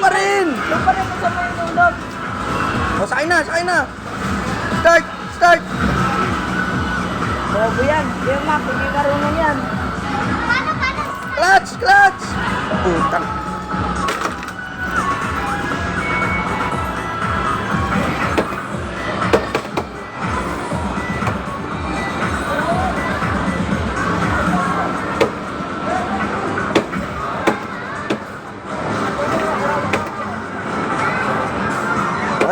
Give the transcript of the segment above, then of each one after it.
pa rin. Doon pa rin mo sa may nulog. O, sakay na, sakay na. Start, start. Bobo yan. Yung Mac, hindi karunong yan. Clutch, clutch. Putang.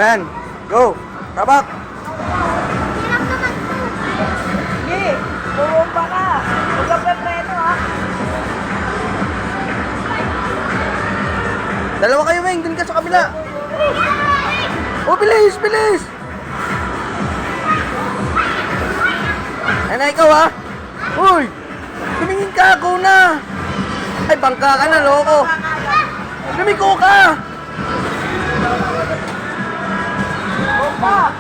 Ayan, go. Tabak. Sige, bumomba ka. Huwag ka pepreno ha. Dalawa kayo, Weng. Dun ka sa kabila. Oh, bilis, bilis. Ayan na, ikaw ha. Uy, tumingin ka, go na. Ay, bangka ka na, loko. Lumiko ka. Bomba!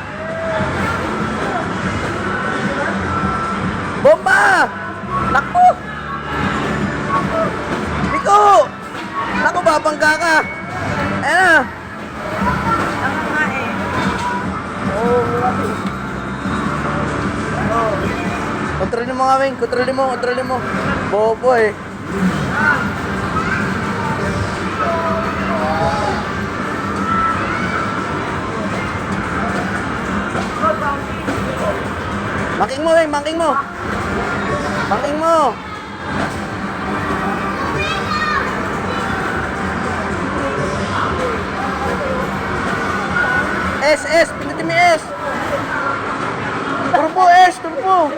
Bomba! Naku! Liko! Naku, babangga ka. Ayan na. Ang nga eh. Kontrolin mo nga, Weng. Kontrolin mo, kontrolin mo. Bobo eh. Mangking mo, Weng. Mangking mo. Mangking mo. S, S. Pinutin mo yung S. Turbo, S. Turbo.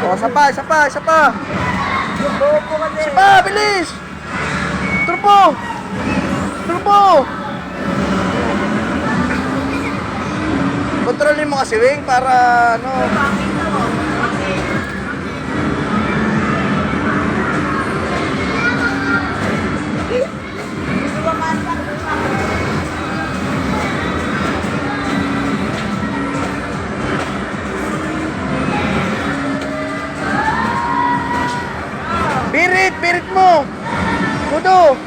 Oh, isa pa, isa pa, isa pa. Bobo ka din. Isa pa, bilis. Turbo. Turbo. Kontrolin mo kasi, Weng, para ano. Birit, birit mo. Kudo.